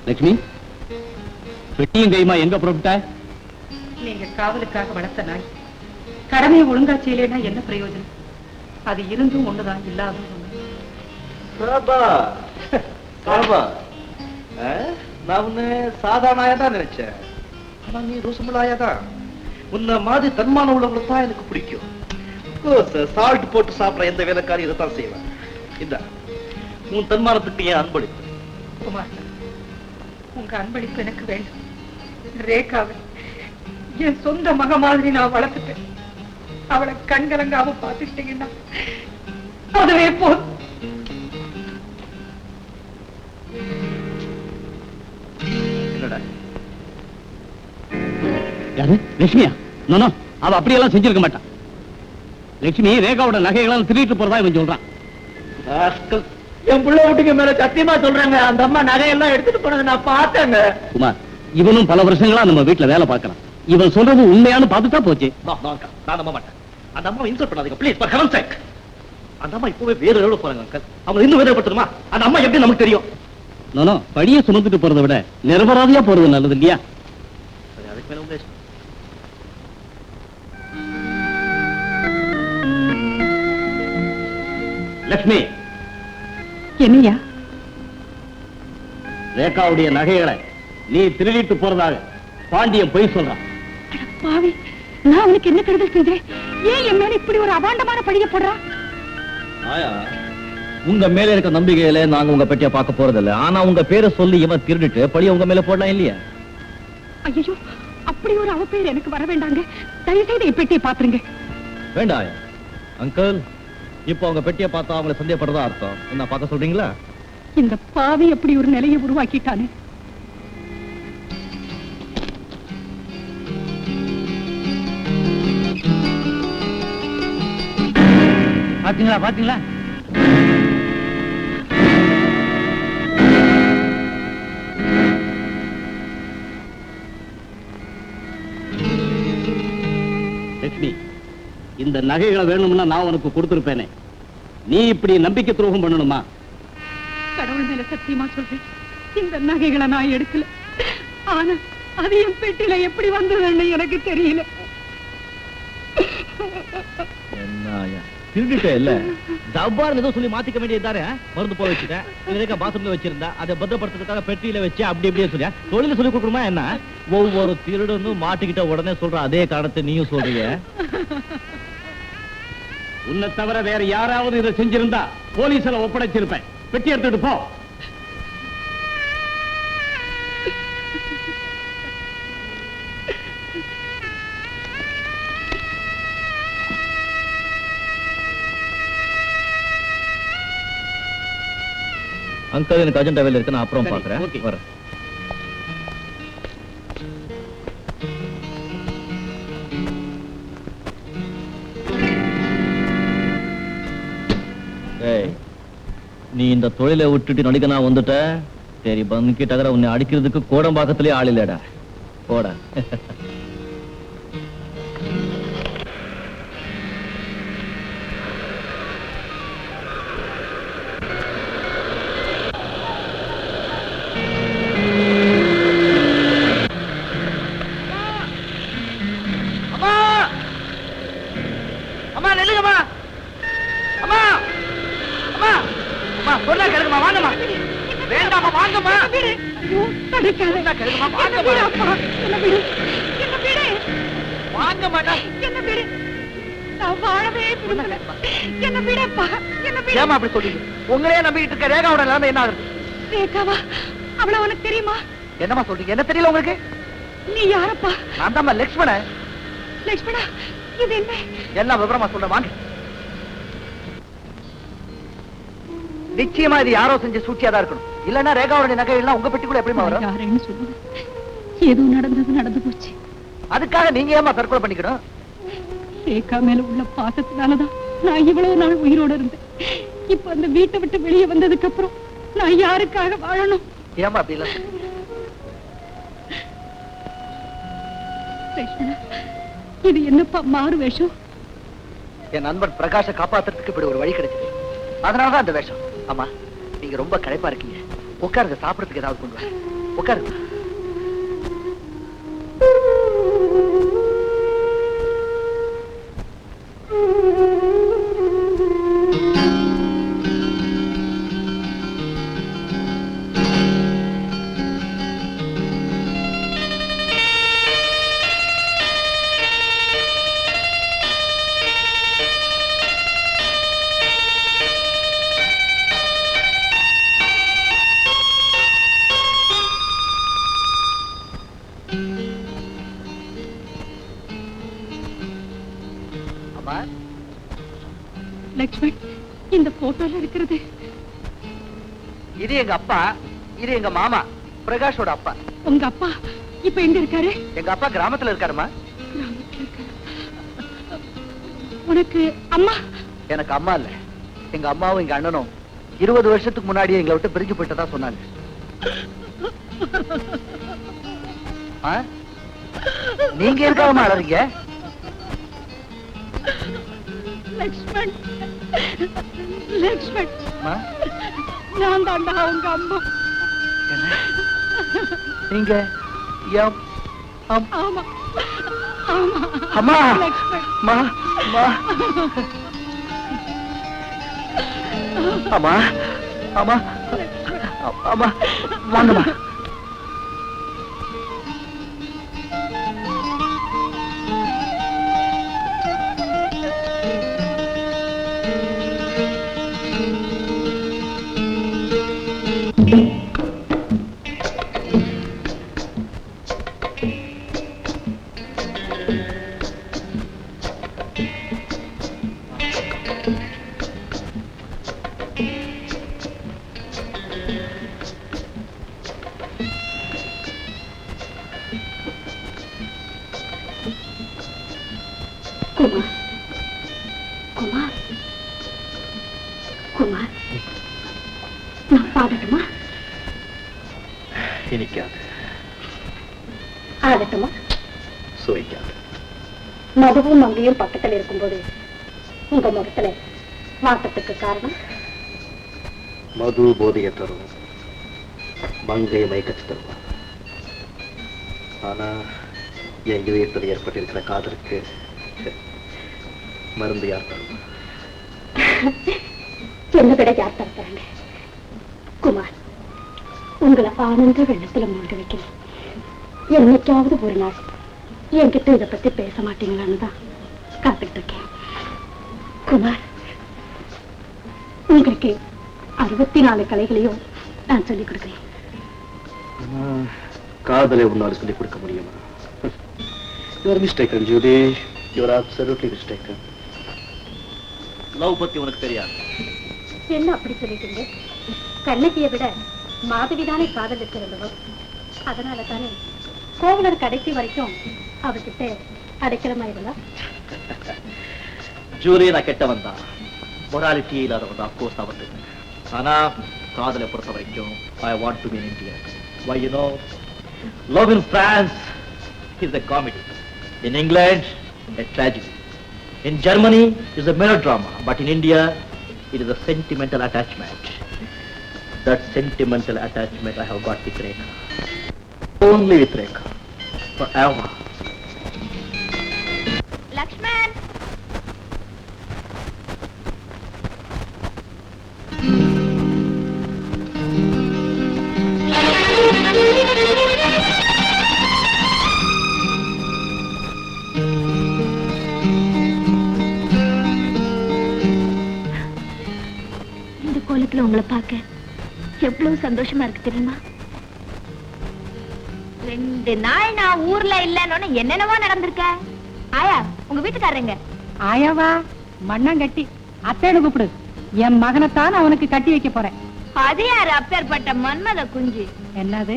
லட்சுமி, பெட்டியும் கைமா எங்க புறப்பட்ட? நீங்க காவலுக்காக வளர்த்த நாய் கடமையை ஒழுங்கா செய்யலைன்னா என்ன பிரயோஜனம்? அது இருந்தும் ஒண்ணுதான், இல்லாதும் ஒண்ணு. நான் உன்னை சாதாரணாயதான் நினைச்சேன். ஆனா நீ ரோசமுள்ளாயாதான். உன்ன மாதிரி தன்மான உள்ளவங்களை தான் எனக்கு பிடிக்கும். சால்ட் போட்டு சாப்பிட எந்த வேலைக்காரி இதைத்தான் செய்வேன். இந்த உன் தன்மானத்துக்கு என் அன்பளிப்பு. குமார், உங்க அன்பளிப்பு எனக்கு வேண்டும். ரேகாவை என் சொந்த மக மாதிரி நான் வளர்த்துட்டேன். அவளை கண்கலங்காம பார்த்துட்டீங்கன்னா அதுவே போதும். என்னடா யாரு? லட்சுமியா? நோ, அவ அப்படியெல்லாம் செஞ்சிருக்க மாட்டான். லட்சுமி ரேகாவோட நகைகளாம் திருட்டு போறதா இவன் சொல்றான். என் பிள்ளை வீட்டுக்கு மேல சத்தியமா சொல்றாங்க, அந்த அம்மா நகையெல்லாம் எடுத்துட்டு போனது நான் பார்த்தேங்க. குமார், இவனும் பல வருஷங்களா நம்ம வீட்டுல வேலை பார்க்கறான். இவன் சொல்றது உண்மையானு பார்த்துட்டா போச்சு. நான் நம்ப மாட்டேன். அந்த அம்மா இன்சல்ட் பண்ணாதீங்க ப்ளீஸ், ஃபார் ஹெவன்ஸ் சேக். அந்த அம்மா இப்பவே வேற எவ்வளவு போறாங்க அங்கிள். அவங்க இன்னும் வேதனைப்படுத்துமா? அந்த அம்மா எப்படி நமக்கு தெரியும்? நோ, படியை சுமந்துட்டு போறதை விட நிரபராதியா போறது நல்லது இல்லையா? சரி, அதுக்கு மேல உங்க இஷ்டம். லட்சுமி, என்னையா? ரேகாவுடைய நகைகளை நீ திருடிட்டு போறதாக பாண்டியன் பொய் சொல்றான். பாவி, நான் உனக்கு என்ன கெடுதல் செய்தேன்? ஏன் என் மேல இப்படி ஒரு அபாண்டமான பழிய போடுறான்? ஆயா, உங்க மேல இருக்க நம்பிக்கையில நாங்க உங்க பெட்டிய பார்க்க போறதில்ல. ஆனா உங்க பேரை சொல்லி இவன் திருடிட்டு பழிய உங்க மேல போடலாம் இல்லையா? ஐயோ, அப்படி ஒரு அவ பேர் எனக்கு வர வேண்டாங்க. தயவு செய்து என் பெட்டியை பாத்துருங்க. வேண்டாம் ஆயா. அங்கிள், இப்போ உங்க பெட்டிய பார்த்தா அவங்களை சந்தேகப்படுறதா அர்த்தம். என்ன பார்க்க சொல்றீங்களா? இந்த பாவி அப்படி ஒரு நிலையை உருவாக்கிட்டானே. பாத்தீங்களா பாத்தீங்களா? லட்சுமி, இந்த நகைகளை வேணும்னா நான் உனக்கு கொடுத்திருப்பேனே. நீ இப்படி நம்பிக்கை துரோகம் பண்ணணுமா? கடவுள் மேல சத்தியமா சொல்றேன், இந்த நகைகளை நான் எடுக்கல. ஆனா அது என் பெட்டியில எப்படி வந்ததுன்னு எனக்கு தெரியல. என்ன ஆயா, திருடிட்டே இல்ல, டப்பான்னு ஏதோ சொல்லி மாத்திக்க வேண்டியதாரு. மருந்து போய் வச்சுட்டேன், இதற்கா பாத்ரூம்ல வச்சிருந்தா அதை பத்திரப்படுத்துறதுக்காக பெட்டியில வச்சு அப்படி இப்படியே சொல்லியா தொழில சொல்லி கொடுக்கணுமா என்ன? ஒவ்வொரு திருடனும் மாட்டிக்கிட்ட உடனே சொல்ற அதே காரணத்தை நீயும் சொல்றீங்க. உன்னை தவிர வேற யாராவது இதை செஞ்சிருந்தா போலீஸ்ல ஒப்படைச்சிருப்பேன். பெட்டி எடுத்துட்டு போ. அங்கிள், எனக்கு அர்ஜென்ட் வேலை இருக்கு, நான் அப்புறம் சரி, பாக்குறேன். ஓகே. வரேன். ஏய், நீ இந்த தொழிலை விட்டுட்டு நடிக்க நான் வந்துட்ட. சரி, பங்கிட்ட உன்னை அடிக்கிறதுக்கு கோடம்பாக்கத்திலே ஆள் இல்லடா. போட. உங்களே நம்பிட்டு இருக்க ரேகாவோட நிலைமை என்ன ஆகுது? ரேகாவா? அவள உனக்கு தெரியுமா? என்னமா சொல்றீங்க? என்ன தெரியல உங்களுக்கு? நீ யாரப்பா? நான் தான் லட்சுமணன். லட்சுமணா, இது என்ன? எல்லாம் விவரமா சொல்றேன், வாங்க. நிச்சயமா இது யாரோ செஞ்ச சூழ்ச்சியா தான் இருக்கணும். இல்லன்னா ரேகாவோட நகை எல்லாம் உங்க பெட்டிக்குள்ள எப்படிமா வரும்? யாருன்னு சொல்லுங்க. ஏதோ நடந்து போச்சு. அதுக்காக நீங்க ஏமா தற்கொலை பண்ணிக்கணும்? ரேகா மேல உள்ள பாசத்தினாலதான் நான் இவ்வளவு நாள் உயிரோட இருந்தேன். இப்ப அந்த வீட்டை விட்டு வெளியே வந்ததுக்கு அப்புறம் நான் யாருக்காக வாழணும்? ஏமா அப்படி இல்ல? இது என்னப்பா மாறு வேஷம்? என் நண்பன் பிரகாஷ காப்பாத்துறதுக்கு இப்படி ஒரு வழி கிடைச்சது. அதனாலதான் அந்த வேஷம். ஆமா, நீங்க ரொம்ப களைப்பா இருக்கீங்க, உட்காருங்க, சாப்பிடறதுக்கு ஏதாவது கொண்டு வா. உட்காரு. லட்சுமண், இந்த போட்டோல இருக்கிறது இது எங்க அப்பா, இது எங்க மாமா பிரகாஷோட அப்பா. உங்க அப்பா இப்ப எங்க இருக்காரு? எங்க அப்பா கிராமத்துல இருக்காருமா. கிராமத்துல இருக்காரு. உனக்கு அம்மா? எனக்கு அம்மா இல்ல. எங்க அம்மாவும் எங்க அண்ணனும் 20 வருஷத்துக்கு முன்னாடியே எங்களை விட்டு பிரிஞ்சு போயிட்டதா சொன்னாங்க. நீங்க இருக்காம அழறீங்க? லட்சுமண், லட்சுமண், நான் தாண்டா உங்க அம்மா. நீங்க ஆமா ஆமா அம்மா. லட்சுமண், அம்மா அம்மா அம்மா அம்மா வாங்கம்மா. குமார், குமார், நான் பாடட்டுமா? இனிக்காது. ஆடட்டுமா? சுவைக்காது. மதுவும் மங்கையும் பக்கத்தில் இருக்கும்போது உங்க முகத்துல வாட்டத்துக்கு காரணம்? மது போதையை தரும், மங்கை மயக்கத்து தருவா. ஆனா என் இதயத்தில் ஏற்பட்டிருக்கிற காதலுக்கு மருந்து யார் தருவா? என்ன விட யார் தருத்தாங்க? குமார், உங்களை ஆனந்த வெள்ளத்துல மூழ்க வைக்கிறேன். என்னைக்காவது ஒரு நாள் என்கிட்ட இதை பத்தி பேச மாட்டீங்களான்னு தான் காத்துட்டு இருக்கேன். குமார், உங்களுக்கு 64 கலைகளையும் நான் சொல்லிக் கொடுக்கிறேன். காதலை உன்னால சொல்லிக் கொடுக்க முடியுமா? You are mistaken, Judy. You are absolutely mistaken. Love பத்தி உனக்கு தெரியாது. என்ன அப்படி சொல்லிட்டீங்க? கண்ணகியை விட மாதவிதானே காதல் இருக்கிறவர். அதனால தானே கோவலர் கடைசி வரைக்கும் அவர்கிட்ட அடைக்கலமாயிருந்தா. ஜூலி, நான் கெட்டவன் தான், மொராலிட்டி இல்லாதவன் தான். கோர்ஸ் அவன். ஆனா காதலை பொறுத்த வரைக்கும் I want to be in India. Why, you know, love in France is a comedy. In England, a tragedy. In Germany, is a melodrama. But in India, it is a sentimental attachment. That sentimental attachment I have got with Rekha. Only with Rekha. Forever. Lakshman! இந்த கோலத்துல உங்களை பார்க்க எவ்வளவு சந்தோஷமா இருக்கு தெரியுமா? 2 நாள் நான் ஊர்ல இல்லன்னு என்னென்னவோ நடந்திருக்க. ஆயா, உங்க வீட்டுக்காரங்க? ஆயாவா? மண்ணாங்கட்டி அத்தேன்னு கூப்பிடு. என் மகனைத்தான் அவனுக்கு கட்டி வைக்க போறேன். அது யாரு அப்பேற்பட்ட மன்மத குஞ்சு? என்னது?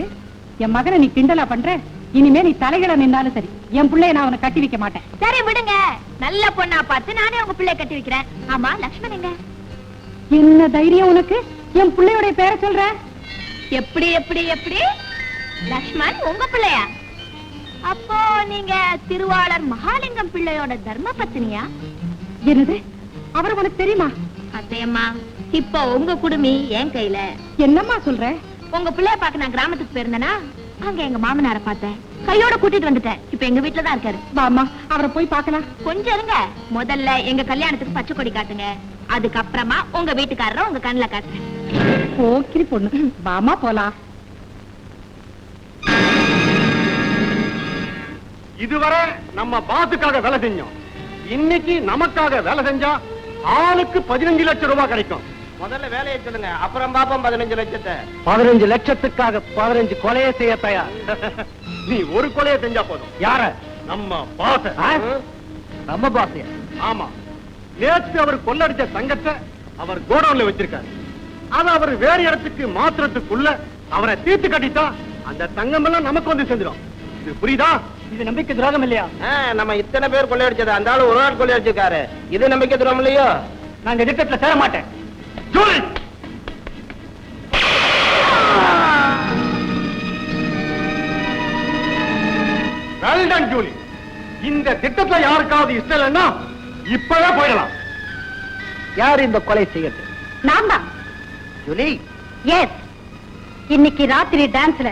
என் மகனை நீ கிண்டலா பண்ற? இனிமே நீ தலைகளை நின்னாலும் சரி, என் பிள்ளைய நான் அவனை கட்டி வைக்க மாட்டேன். சரி விடுங்க, நல்ல பொண்ணா பார்த்து நானே உங்க பிள்ளைய கட்டி வைக்கிறேன். ஆமா, லக்ஷ்மண் எங்க? என்ன தைரியம் உனக்கு என் பிள்ளையோட பேரை சொல்ற? எப்படி எப்படி எப்படி? லக்ஷ்மண் உங்க பிள்ளையா? அப்போ நீங்க திருவாளர் மகாலிங்கம் பிள்ளையோட தர்ம பத்னியா? என்னது? அவர் உனக்கு தெரியுமா? அத்தையம்மா, இப்ப உங்க குடுமி என் கையில. என்னம்மா சொல்ற? உங்க பிள்ளைய பார்க்க நான் கிராமத்துக்கு போயிருந்தேனா அங்க எங்க மாமனார பார்த்தேன். கையோட கூட்டிட்டு வந்துட்டேன். இப்ப எங்க வீட்டுல தான் இருக்காரு. வாமா அவரை போய் பார்க்கலாம். கொஞ்சம் இருங்க. முதல்ல எங்க கல்யாணத்துக்கு பச்சை கொடி காட்டுங்க. அதுக்கப்புறமா உங்க வீட்டுக்காரரை உங்க கண்ணுல காட்டுறேன். போக்கிரி பொண்ணு, வாமா போலாம். இதுவரை நம்ம பாத்துக்காக வேலை செஞ்சோம். இன்னைக்கு நமக்காக வேலை செஞ்சா ஆளுக்கு 15 லட்சம் ரூபாய் கிடைக்கும். முதல்ல வேலையை சொல்லுங்க, அப்புறம் பாப்போம் 15 லட்சத்தை. 15 லட்சத்துக்காக 15 கொலையை செய்ய தயார். நீ ஒரு கொலையை செஞ்சா போதும். யார? நம்ம பாச. நம்ம பாசைய? ஆமா. நேற்று அவர் கொள்ளடிச்ச தங்கத்தை அவர் கோடவுன்ல வச்சிருக்காரு. அத அவர் வேற இடத்துக்கு மாத்திரத்துக்குள்ள அவரை தீர்த்து கட்டிட்டா அந்த தங்கம் எல்லாம் நமக்கு வந்து செஞ்சிடும். இது புரியுதா? இது நம்பிக்கை துரோகம் இல்லையா? நம்ம இத்தனை பேர் கொள்ளையடிச்சது அந்த ஆளு ஒரு ஆள் கொள்ளையடிச்சிருக்காரு. இது நம்பிக்கை துரோகம் இல்லையோ? நான் இந்த திட்டத்துல சேர மாட்டேன். ஜூலி! Well done, Julie. இந்த திட்டத்துல யாருக்காவது இஷ்டம் இல்லைன்னா இப்பவே போயிடலாம். யார் இந்த கொலை செய்யறது? நான் தான். ஜூலி, எஸ், இன்னைக்கு ராத்திரி டான்ஸ்ல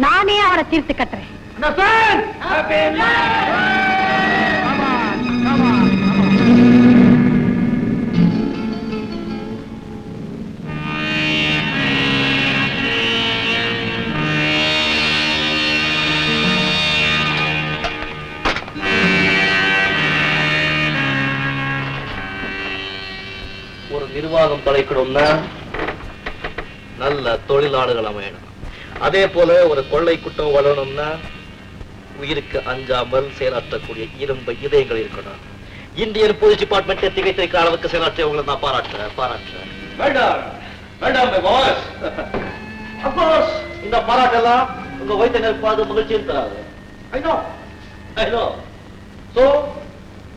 நானே அவரை தீர்த்து கட்டுறேன். Understand? Come on, come on, come on. ஒரு நிர்வாகம் தலைக்கணும்னா நல்ல தொழிலாளர்கள் அமையணும். அதே போல ஒரு கொள்ளை குற்றம் வளரணும்னா உயிருக்கு அஞ்சாமல் செயலாற்றக்கூடிய இரும்பு இதயங்கள் இருக்கணும். இந்தியன் போலீஸ் டிபார்ட்மெண்ட் திகைத்திருக்கிற அளவுக்கு செயலாற்றியவங்களை நான் பாராட்டுறேன். இந்த பாராட்டெல்லாம் உங்க வயிற்று நெருப்பாது மகிழ்ச்சியும் தராது.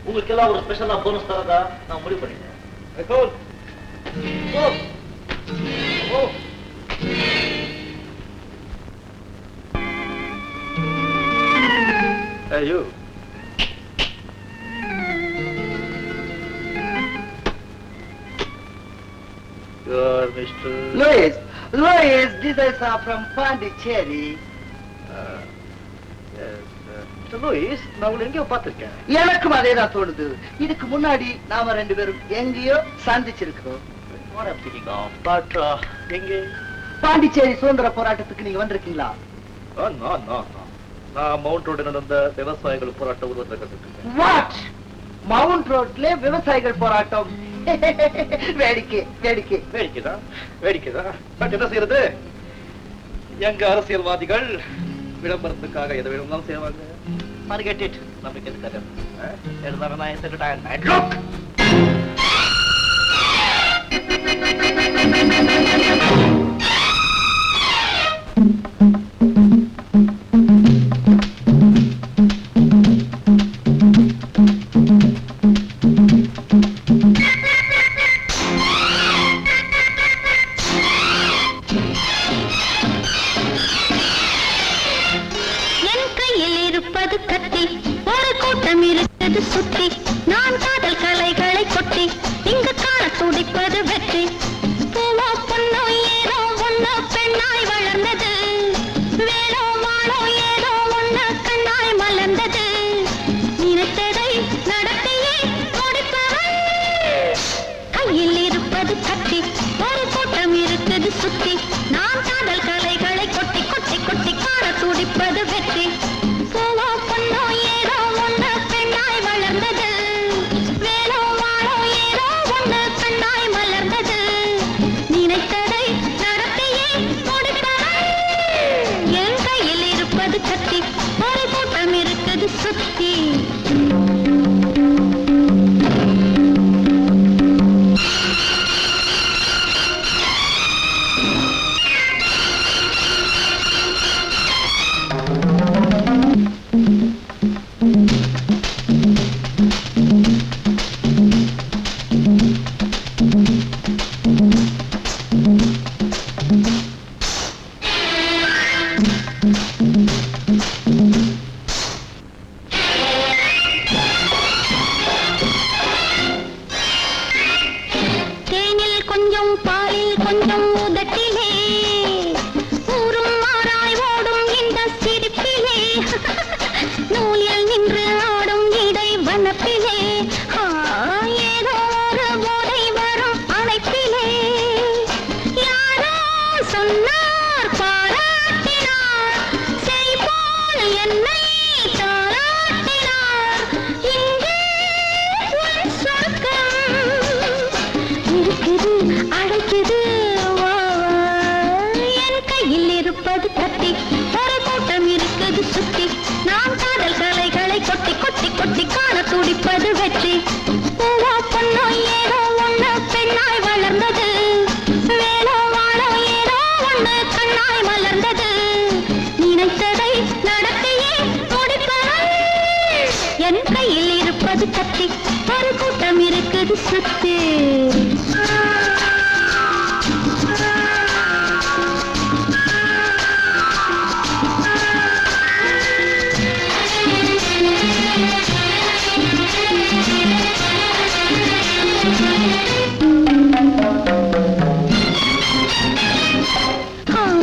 உங்களுக்கு எல்லாம் ஒரு ஸ்பெஷலா போனஸ் தரதா நான் முடிவு பண்ணிட்டேன். Hey, you. You're Mr. Louis, this is from Pondicherry. Mr. Louis, நான் உங்களை எங்கேயோ பார்த்திருக்கேன். எனக்கும் அதேதான் தோணுது. இதுக்கு முன்னாடி நாம ரெண்டு பேரும் எங்கேயோ சந்திச்சிருக்கிறோம். What I'm thinking of, but எங்கே? பாண்டிச்சேரி சுதந்திர போராட்டத்துக்கு நீங்க வந்திருக்கீங்களா? No. நான் மவுண்ட் ரோடு நடந்த விவசாயிகள் போராட்ட உருவத்தில் கற்றுக்கிட்டேன். What? மவுண்ட் ரோட்ல விவசாயிகள் போராட்டம்? வேடிக்கைதான். பட் என்ன செய்யறது? எங்க அரசியல்வாதிகள் விளம்பரத்துக்காக எதை வேணும்னாலும் செய்வாங்க. Forget it. நம்பிக்கை இருக்காது. இருந்தாலும் நான் செத்துட்டேன். Look! சொன்னார் பாராட்டினார் செய் போல் என்னை தாராட்டினார் இங்கே உன் சொர்க்கம் இருக்குது அழைக்குது வா வா. என் கையில் இருப்பது கத்தி ஒரு கூட்டம் இருக்குது சுத்தி நான் காதல் கலைகளை கொட்டி கொட்டி கொட்டி காண துடிப்பது வெற்றி பூவா பொண்ணோ ஏதோ ஒண்ணு பெண்ணாய் வளர்ந்தது வேலோ வாழோ ஏதோ ஒண்ணு கண்ணாய் மலர்ந்தது நினைத்ததை நடத்தியே முடிப்பவள் என் கையில் இருப்பது கத்தி ஒரு கூட்டம் இருக்குது சுத்தி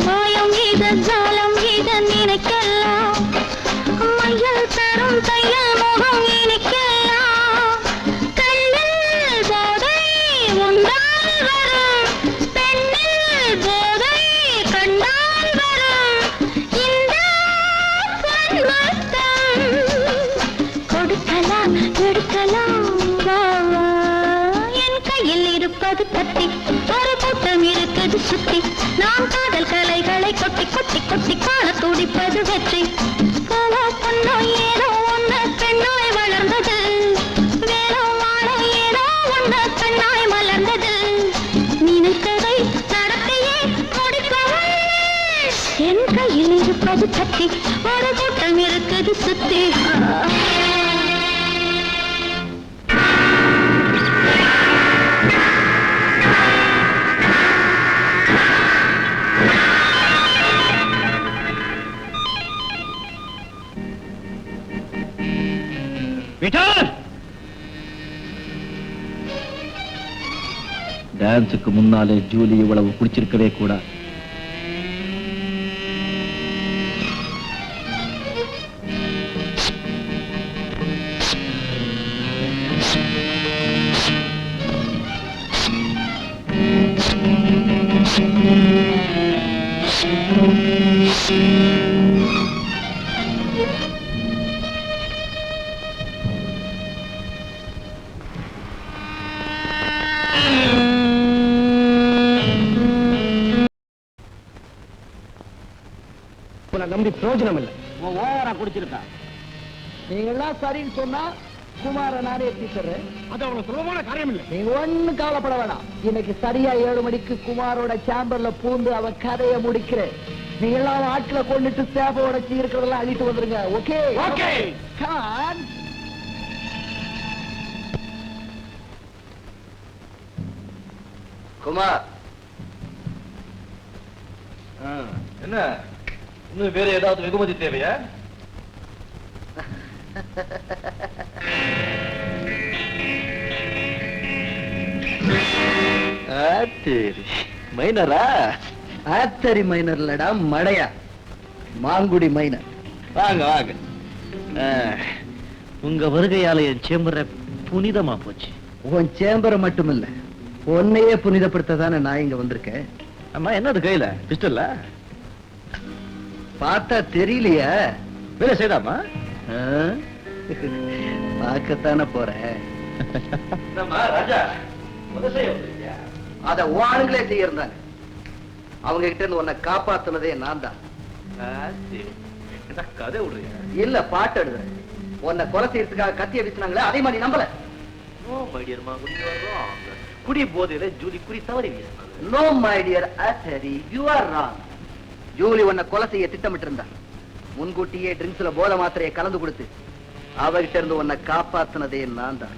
மாயம் இது ஜாலம் இது நினைக்கலாம் மையல் தரும் தையல் முகம் இனிக்கலாம் கண்ணில் போதை உண்டால் வரும் பெண்ணில் போதை கண்டால் வரும் இந்த பொன்மத்தம் கொடுக்கலாம் எடுக்கலாம் வா வா. என் கையில் இருப்பது கத்தி ஒரு கூட்டம் இருக்குது சுத்தி நாம் காதல் கலைகளை கொட்டி கொட்டி கொட்டி காண துடிப்பது வெற்றி பூவோ பொண்ணோ ஏதோ ஒண்ணு பெண்ணாய் வளர்ந்தது வேலோ வாழோ ஏதோ ஒண்ணு பெண்ணாய் மலர்ந்தது நினைத்ததை நடத்தியே முடிப்பவள் என் கையில் இருப்பது கத்தி ஒரு கூட்டம் இருக்குது சுத்தி பீட்டர் டான்ஸுக்கு முன்னாலே ஜூலி இவ்வளவு குடிச்சிருக்கவே கூடாது. உன்னை நம்பி பிரயோஜனம் இல்லை. ஓவரா குடிச்சிருக்கா. நீங்க எல்லாம் சரின்னு சொன்னா குமார நானே எப்படி தர்றேன். அது அவ்வளவு சுலபமான காரியம் இல்லை. நீங்க ஒண்ணும் கவலைப்பட வேணாம். இன்னைக்கு சரியா 7 மணிக்கு குமாரோட சேம்பர்ல பூந்து அவன் கதையை முடிக்கிறேன். நீங்க எல்லாம் ஆட்களை கொண்டுட்டு சேப்ப உடைச்சு இருக்கிறதெல்லாம் அழிட்டு வந்துருங்க. Okay okay. கான் குமார் என்ன இன்னும் வேற ஏதாவது வெகுமதி தேவையா? மைனரா? ஆத்தரி மைனர் இல்லடா மடையா, மாங்குடி மைனர். வாங்க வாங்க. உங்க வருகையால என் சேம்பரை புனிதமா போச்சு. உன் சேம்பரை மட்டும் இல்ல, உன்னையே புனிதப்படுத்ததானே நான் இங்க வந்திருக்கேன். அம்மா என்னது கையில பிஸ்டல்ல? பார்த்தா தெரியலையா? வேலை செய்தாமா? பார்க்கத்தானே போறேன். ராஜா அத ஆளுங்களே செய்யறாங்க. அவங்க கிட்ட இருந்து உன்னை காப்பாத்துனதே நான் தான். கதை விடுறியா? இல்ல பாட்டு எழுதுறேன். உன்னை கொலை செய்யறதுக்காக கத்திய வீசினாங்களே, அதே மாதிரி நம்பல. குடி போதையில ஜூலி குறி தவறி வீசினாங்க. நோ மை டியர் ஆத்தரி, யூ ஆர் ராங். ஜூலி உன்னை கொலை செய்ய திட்டமிட்டு இருந்தா. முன்கூட்டியே ட்ரிங்க்ஸ்ல போதை மாத்திரையை கலந்து கொடுத்து அவகிட்ட இருந்து உன்னை காப்பாத்துனதே நான் தான்.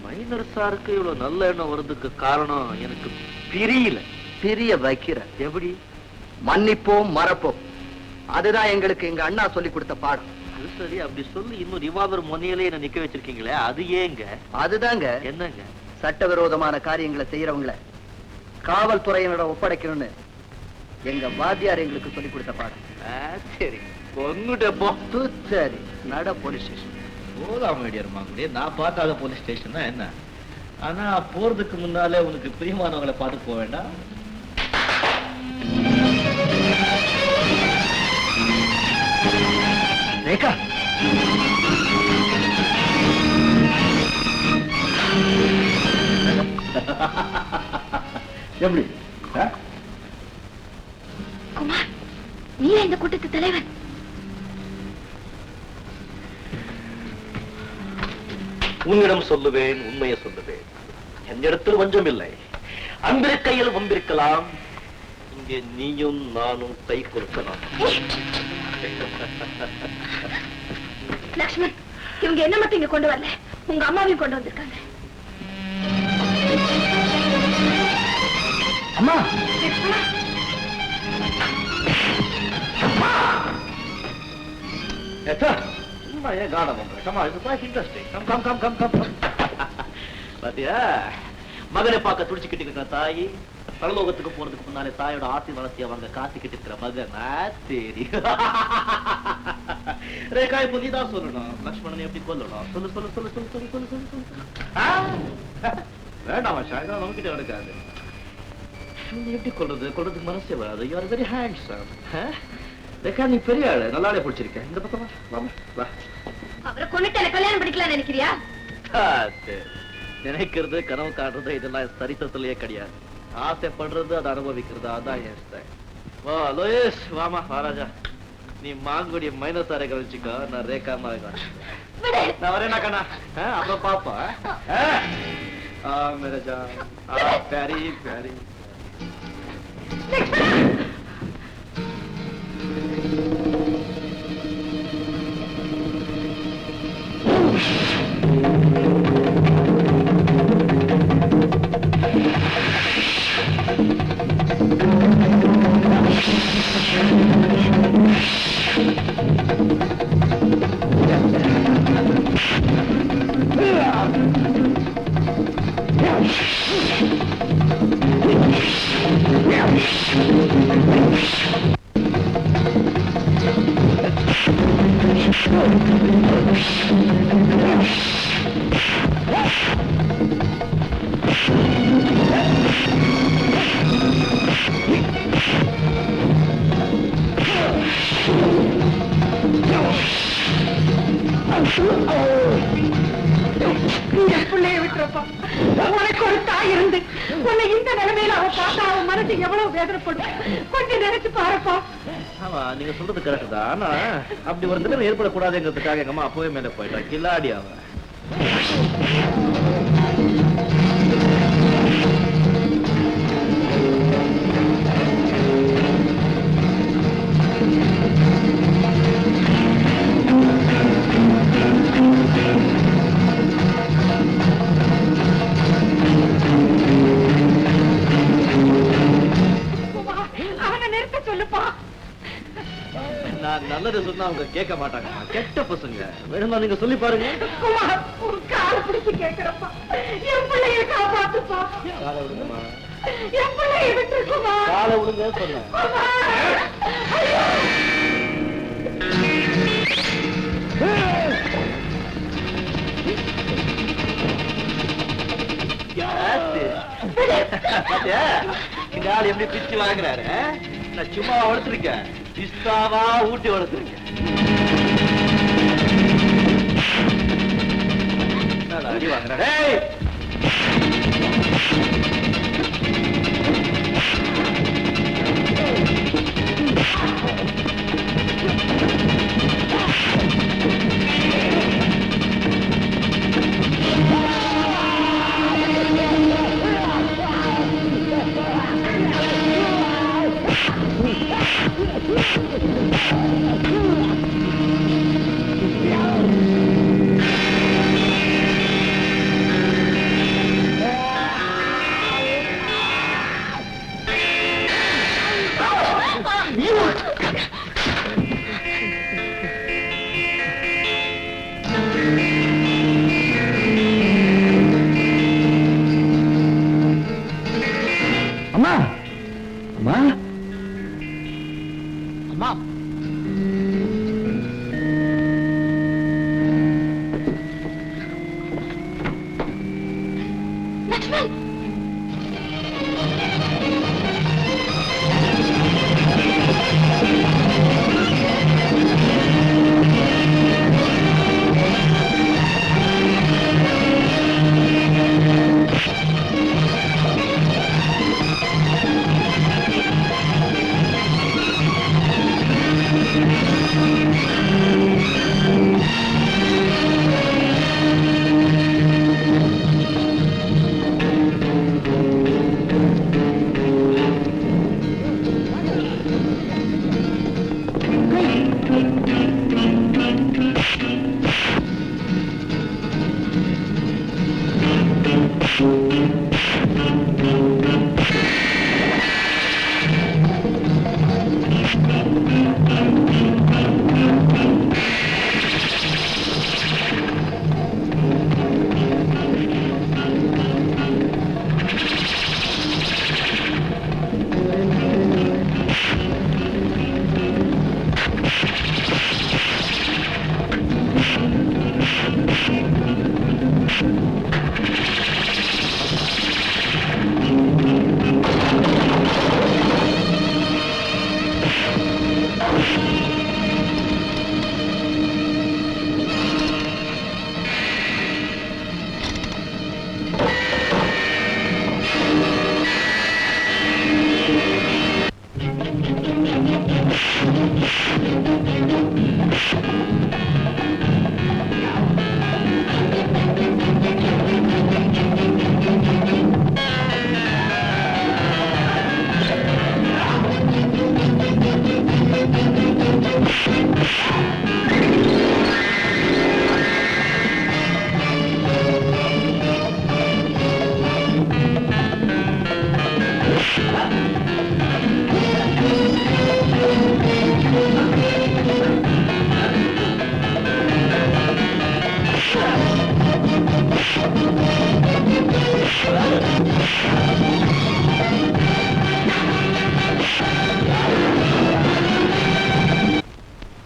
மைனர் சாருக்கு இவ்வளவு நல்ல எண்ணம் வர்றதுக்கு காரணம் எனக்கு பிரியல. பிரிய வைக்கிற எப்படி? மன்னிப்போம் மறப்போம், அதுதான் எங்களுக்கு எங்க அண்ணா சொல்லி கொடுத்த பாடம். அது சரி, அப்படி சொல்லி இன்னும் ரிவால்வர் முனையிலே என்ன நிக்க வச்சிருக்கீங்களே, அது ஏங்க? அதுதாங்க, என்னங்க? சட்டவிரோதமான காரியங்களை செய்யறவங்களை காவல்துறையினோட ஒப்படைக்கணும்னு எங்க வாத்தியார் எங்களுக்கு சொல்லி கொடுத்த பாடம். சரி, பொண்ணுட்ட போ. சரி, நட போலீஸ் ஸ்டேஷன். போதாமடியாருமாங்க, நான் பார்க்காத போலீஸ் ஸ்டேஷன் தான் என்ன. ஆனா போறதுக்கு முன்னாலே உனக்கு பிரியமானவங்களை பார்த்து போக வேண்டாம். எப்படி குமார், நீ இந்த கூட்டத்து தலைவன். உன்னிடம் சொல்லுவேன், உண்மையை சொல்லுவேன். என்னிடத்தில் வஞ்சம் இல்லை. அன்பிருக்கையில் வம்பிருக்கலாம். இங்கே நீயும் நானும் கை கொடுக்கலாம். லக்ஷ்மண், இவங்க என்ன மட்டும் இங்க கொண்டு வரல, உங்க அம்மாவையும் கொண்டு வந்திருக்காங்க. அம்மா, சும்மா ஏன் காடம் பாத்தியா? மகனை பார்க்க துடிச்சுக்கிட்டு இருக்கிற தாய், பரலோகத்துக்கு போறதுக்கு முன்னாலே தாயோட ஆசி வளர்ச்சி அவங்க காத்துக்கிட்டு இருக்கிற மகன். சரி ரேகா, இப்போ நீதான் சொல்லணும், லக்ஷ்மணனை எப்படி கொல்லணும். சொல்லு சொல்லு சொல்லு சொல்லு சொல்லு சொல்லு சொல்லு சொல்லு. வேண்டாமா ஷாகா, நமக்கிட்ட நடக்காது. எப்படி கொள்றதுக்கு மனசே வராது. You are very handsome. Rekha, நீ பெரிய ஆளு, நல்லாலே பிடிச்சிருக்க. இந்த பக்கம் வா. அவரை கொண்டுட்டு கல்யாணம் படிக்கலாம் நினைக்கிறியா? நினைக்கிறது, கனவு காட்டுறது இதெல்லாம் சரித்திரத்திலேயே கிடையாது. ஆசைப்படுறது, அதை அனுபவிக்கிறது, அதான் என் ஸ்டைல். வா லோயேஷ், வாமா வாராஜா. நீ மாங்குடிய மைனஸ் அரை கழிச்சுக்கோ, நான் ரேகா மாதிரி நான் வரேன் கண்ணா. அப்புறம் பாப்பா. मेरा जान, प्यारी प्यारी. பிள்ளைய விட்டுறப்பா, உனக்கு ஒரு தாய் இருந்து உன்னை இந்த நிலைமையில அவ பார்த்தா அவன் மனசு எவ்வளவு வேதனைப்படும். கொஞ்சம் நினைச்சு பாருப்பா. ஆமா, நீங்க சொல்றது கரெக்ட் தான். ஆனா அப்படி ஒரு நிலைமை ஏற்படக்கூடாதுங்கிறதுக்காக எங்க அம்மா அப்பவே மேல போயிட்டான். கில்லாடி அவன். அவனை நிறுத்த சொல்லுப்பா. நான் நல்லது சொன்னா அவங்க கேட்க மாட்டாங்க. கெட்ட பசங்க. வேணுமா நீங்க சொல்லி பாருங்க. குமார், ஒரு காலை பிடிச்சு கேட்கிறப்பா, என் பிள்ளைய காப்பாத்துப்பா. காலை விடுங்கம்மா. என் பிள்ளைய விட்டுருக்குமா? காலை விடுங்க சொன்னேன். இந்த ஆள் எப்படி பிச்சு வாங்குறாரு. நான் சும்மா வளர்த்துருக்கேன், பிஸ்தாவா ஊட்டி வளர்த்துருக்கேன். அடி வாங்குறேன். அம்மா அம்மா அம்மா, லக்ஷ்மண்,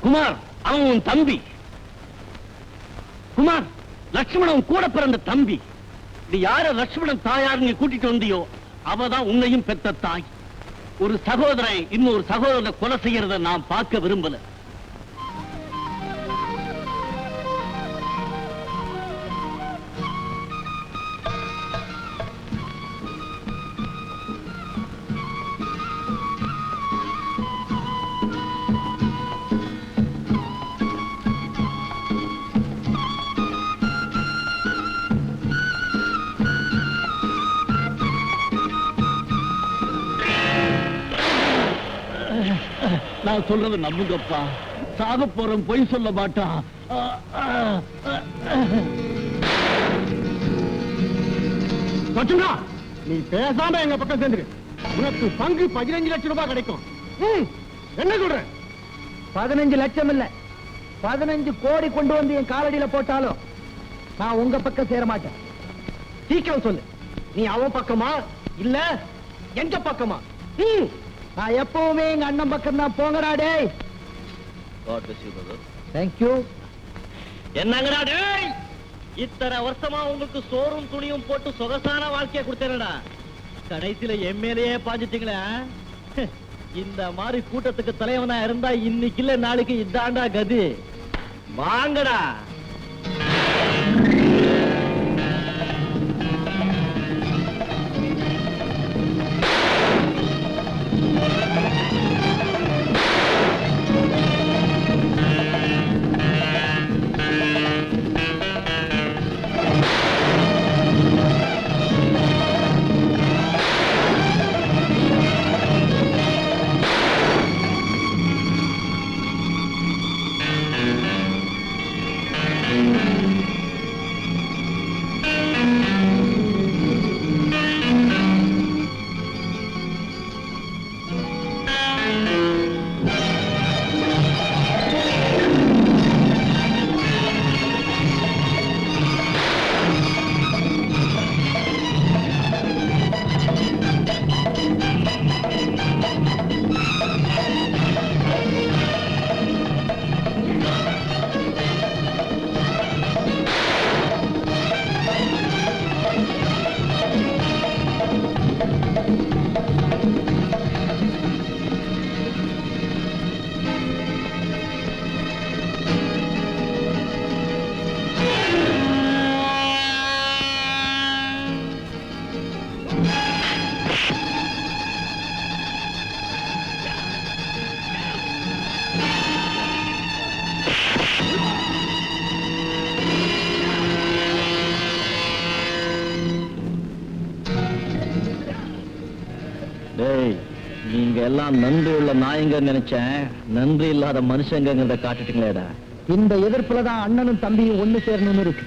குமார், அவன் உன் தம்பி. குமார், லட்சுமணன் கூட பிறந்த தம்பி. நீ யார லட்சுமணன் தாயார் நீ கூட்டிட்டு வந்தியோ அவதான் உன்னையும் பெத்த தாய். ஒரு சகோதரன் இன்னொரு சகோதரனை கொலை செய்யறத நான் பார்க்க விரும்பல. நான் சொல்றது நம்புங்கப்பா. சாக போறோம், பொய் சொல்ல மாட்டான். நீ பேசாம எங்க பக்கம் சேர்ந்துரு. உனக்கு பங்கு 15 லட்சம் ரூபாய் கிடைக்கும். என்ன சொல்ற? 15 லட்சம் இல்ல, 15 கோடி கொண்டு வந்து என் காலடியில போட்டாலும் நான் உங்க பக்கம் சேர மாட்டேன். சீக்கிரம் சொல்லு, நீ அவன் பக்கமா இல்ல எங்க பக்கமா? நான் எப்பவுமே எங்க அண்ணன் பக்கம் தான். போங்கடா டேய். தேங்க்யூ. என்னங்கடா டேய், இத்தனை வருஷமா உங்களுக்கு சோறும் துணியும் போட்டு சொகசான வாழ்க்கைய கொடுத்தேனடா, கடைசியில எம்எல்ஏ பாஞ்சிட்டீங்களே. இந்த மாதிரி கூட்டத்துக்கு தலைவனா இருந்தா இன்னைக்கு இல்ல நாளைக்கு இதாண்டா கதி. வாங்கடா. நீங்க எல்லாம் நன்றி உள்ள நாயங்க நினைச்சேன், நன்றி இல்லாத மனுஷங்கிறத காட்டுட்டீங்களேடா. இந்த எதிர்ப்புலதான் அண்ணனும் தம்பியும் ஒண்ணு சேரணும்னு இருக்கு.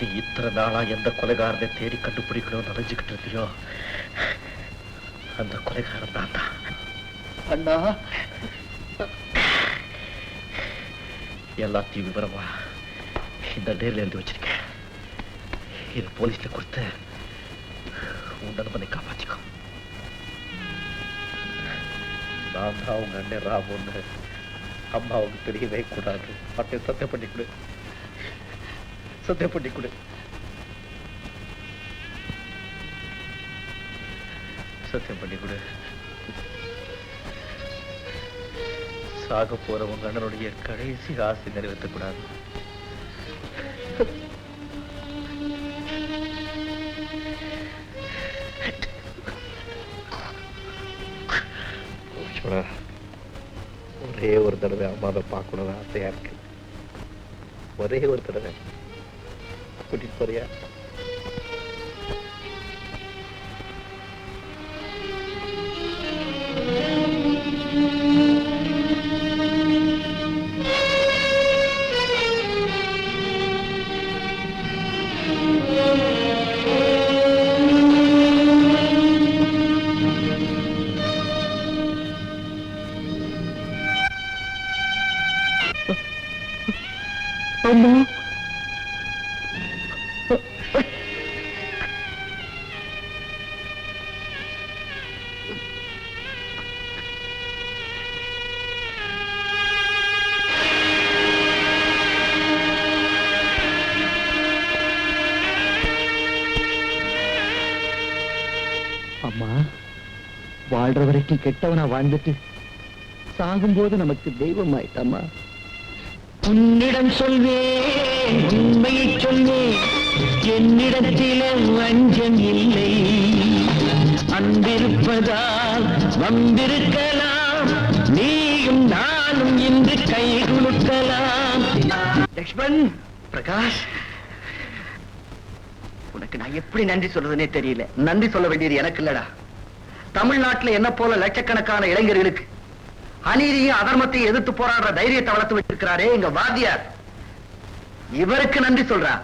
நீ இத்தனை நாளா எந்த கொலைகாரனை தேடி கண்டுபிடிக்கணும்னு நினைச்சுக்கிட்டு இருந்தியோ அந்த கொலைகாரன் தான் தான். அண்ணா, எல்லாத்தையும் விவரமா இந்த டேர்ல எழுதி வச்சிருக்கேன். இது போலீஸ்ல கொடுத்து உன் நண்பனை காப்பாற்றிக்கோ. நான் தான் உங்க அண்ணன் ராமுன்னு அம்மாவுக்கு தெரியவே கூடாது. அப்படி சத்தியம் பண்ணி கொடு, சத்தியம் பண்ணி கொடு, சத்தியம் பண்ணி கொடு. சாக போற உங்க அண்ணனுடைய கடைசி ஆசை நிறைவேற்றக் கூடாது. ஒரே ஒரு தடவை அம்மாவை பார்க்கணும்னு ஆசையா இருக்கு. ஒரே ஒரு தடவை கூட்டிட்டு போறியா? அம்மா, வாழ்ற வரைக்கும் கெட்டவனா வாழ்ந்துட்டு சாகும்போது நமக்கு தெய்வம் ஆயிட்டம்மா. உன்னிடம் சொல்வேன், உண்மையை சொல்வேன், என்னிடத்தில வஞ்சம் இல்லை. அன்பிருப்பதால் வந்திருக்கலாம், நீயும் நானும் இன்று கை குலுக்கலாம். லக்ஷ்மண், பிரகாஷ், உனக்கு நான் எப்படி நன்றி சொல்றதுனே தெரியல. நன்றி சொல்ல வேண்டியது எனக்கு இல்லடா, தமிழ்நாட்டுல என்ன போல லட்சக்கணக்கான இளைஞர்களுக்கு அநீதியும் அதர்மத்தையும் எதிர்த்து போராடுற தைரியத்தை வளர்த்து வச்சிருக்கிறாரே எங்க வாத்தியார், இவருக்கு நன்றி சொல்றான்.